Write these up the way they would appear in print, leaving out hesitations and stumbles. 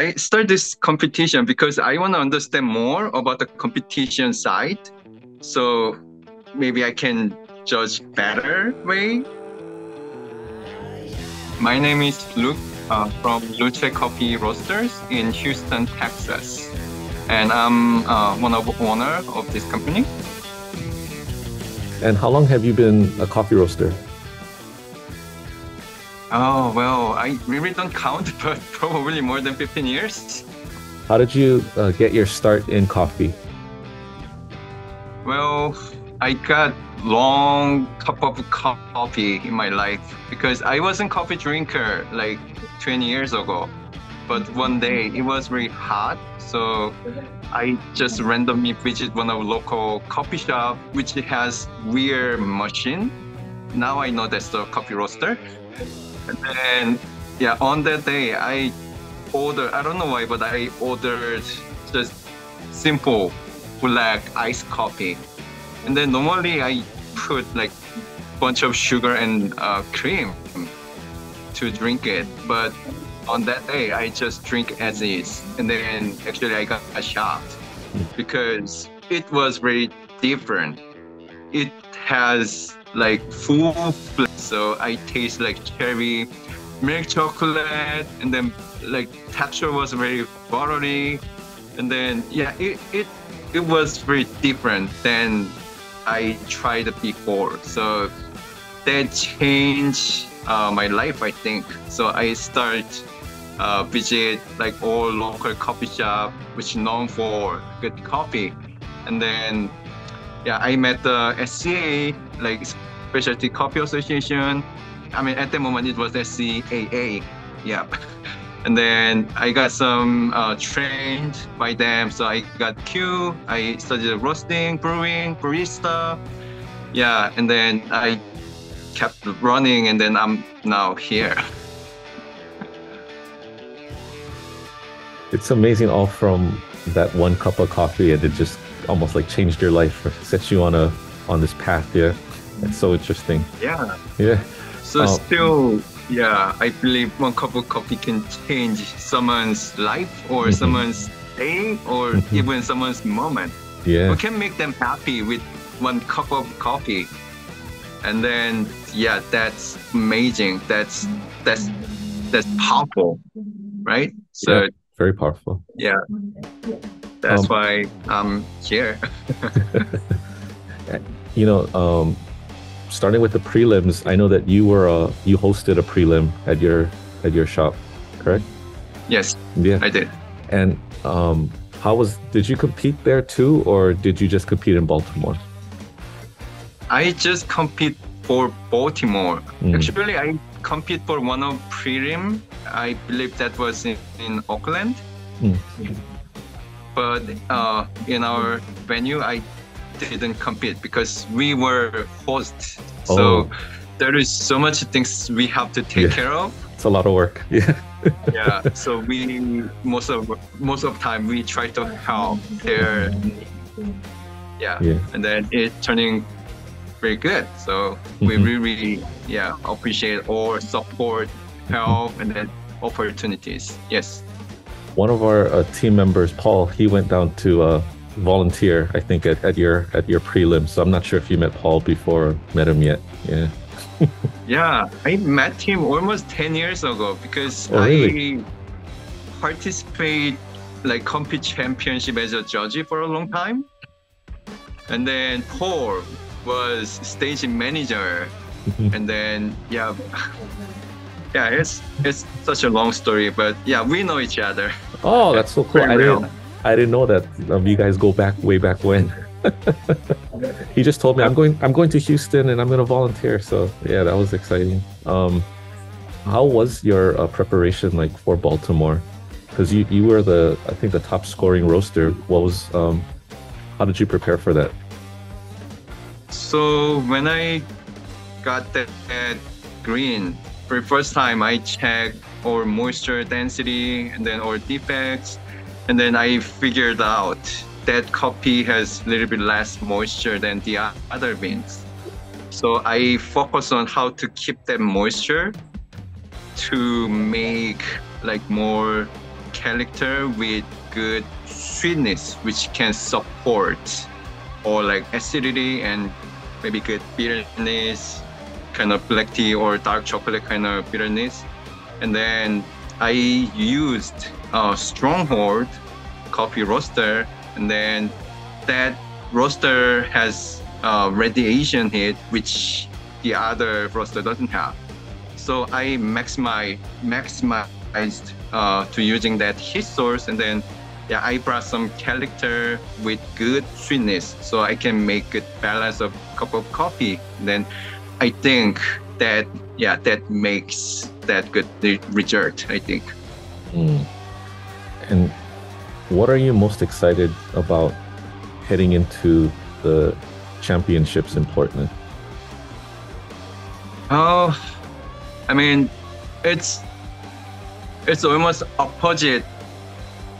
I start this competition because I want to understand more about the competition side. So maybe I can judge better way. My name is Luke from Luce Coffee Roasters in Houston, Texas. And I'm one of the owner of this company. And how long have you been a coffee roaster? Oh, well, I really don't count, but probably more than 15 years. How did you get your start in coffee? Well, I got long cup of coffee in my life because I wasn't coffee drinker like 20 years ago. But one day it was very hot, so I just randomly visit one of the local coffee shop which has weird machine. Now I know that's the coffee roaster. And then, yeah, on that day, I don't know why, but I ordered just simple black iced coffee. And then normally I put like bunch of sugar and cream to drink it. But on that day, I just drink as is. And then actually I got shocked because it was very different. It has like full flavor. So I taste like cherry, milk chocolate, and then like texture was very buttery. And then yeah, it was very different than I tried before. So that changed my life, I think. So I start visit like all local coffee shop which known for good coffee. And then yeah, I met the SCA, like Specialty Coffee Association. I mean, at the moment it was SCAA. Yeah. And then I got some trained by them. So I got Q. I studied roasting, brewing, barista. Yeah. And then I kept running, and then I'm now here. It's amazing, all from that one cup of coffee, and it just almost like changed your life, or set you on this path. Yeah. It's so interesting. Yeah. Yeah. So still, yeah, I believe one cup of coffee can change someone's life or someone's day or even someone's moment. Yeah. We can make them happy with one cup of coffee. And then, yeah, that's amazing. That's powerful, right? So yeah, very powerful. Yeah. That's why I'm here. You know, starting with the prelims, I know that you hosted a prelim at your shop, correct? Yes, yeah, I did. And did you compete there too, or did you just compete in Baltimore? I just compete for Baltimore. Actually, I compete for one of prelim. I believe that was in Oakland. But in our venue, I didn't compete because we were hosts. So there is so much things we have to take care of. It's a lot of work. Yeah. Yeah. So we most of time we try to help their needs. Yeah. And then it's turning very good. So we really appreciate all support, help, and then opportunities. Yes. One of our team members, Paul, he went down to volunteer, I think, at your prelim. So I'm not sure if you met Paul before or met him yet. Yeah. Yeah, I met him almost 10 years ago because really? I participate like compete championship as a judge for a long time. And then Paul was stage manager. And then it's such a long story, but yeah, we know each other. Oh, that's so cool. I didn't know that you guys go back way back when. He just told me I'm going to Houston and I'm going to volunteer. So yeah, that was exciting. How was your preparation like for Baltimore? Because you were I think the top scoring roaster. How did you prepare for that? So when I got that green, for the first time I checked our moisture density and then our defects. And then I figured out that coffee has a little bit less moisture than the other beans. So I focus on how to keep that moisture to make like more character with good sweetness, which can support or like acidity and maybe good bitterness, kind of black tea or dark chocolate kind of bitterness. And then I used a Stronghold coffee roaster, and then that roaster has radiation heat, which the other roaster doesn't have. So I maximized to using that heat source, and then I brought some character with good sweetness, so I can make good balance of cup of coffee. And then I think that that makes that good result, I think. And what are you most excited about heading into the championships in Portland? Oh, I mean, it's almost opposite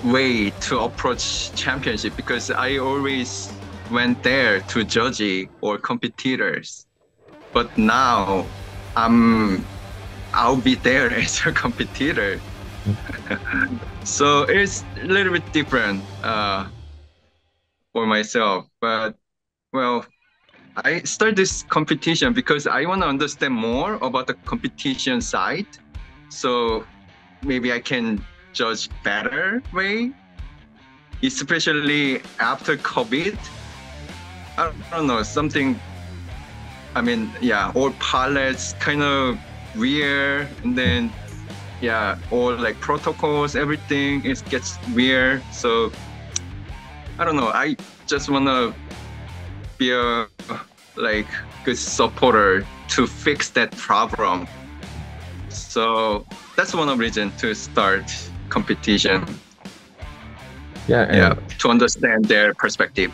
way to approach championship, because I always went there to judge or competitors, but now I'll be there as a competitor. So it's a little bit different for myself, but well, I started this competition because I want to understand more about the competition side, so maybe I can judge better way, especially after COVID. I don't know, something, I mean, all palettes kind of weird, and then all like protocols, everything gets weird. So I don't know, I just want to be a like good supporter to fix that problem. So that's one of the reasons to start competition. To understand their perspective.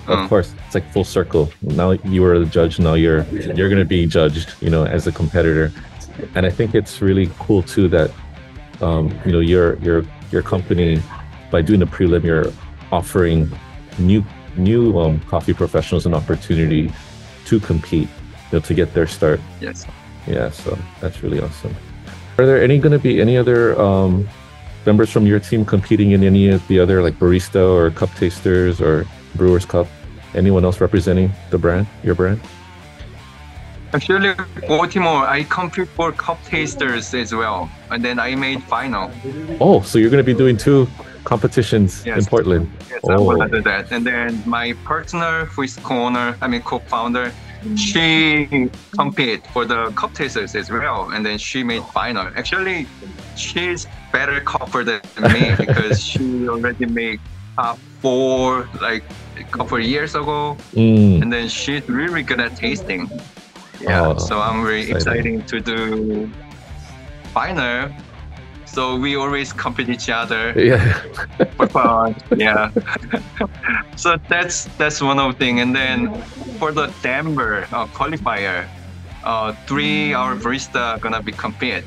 Of course, it's like full circle. Now you were the judge, now you're going to be judged, as a competitor. And I think it's really cool too that your company, by doing the prelim, you're offering new coffee professionals an opportunity to compete, to get their start. Yes. Yeah, so that's really awesome. Are there going to be any other members from your team competing in any of the other, like Barista or Cup Tasters or Brewers Cup? Anyone else representing the brand, your brand? Actually, Baltimore, I compete for Cup Tasters as well, and then I made final. Oh, so you're going to be doing 2 competitions in Portland? Yes, I want to do that. And then my partner, who is co-founder, she compete for the Cup Tasters as well, and then she made final. Actually, she's better copper than me because she already made top 4 like a couple of years ago, and then she's really good at tasting. So I'm really excited to do final. So we always compete each other. For fun. So that's one of the things. And then for the Denver qualifier, 3 our barista gonna be compete.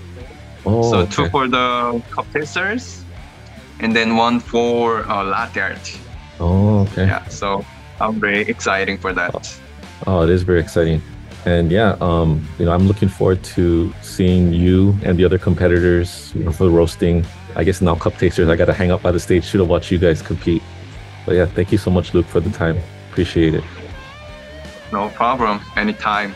So 2 for the cup tasters, and then 1 for latte art. So I'm very excited for that. It is very exciting. And I'm looking forward to seeing you and the other competitors, for the roasting. I guess now Cup Tasters, I got to hang up by the stage to watch you guys compete. But thank you so much, Luke, for the time. Appreciate it. No problem. Anytime.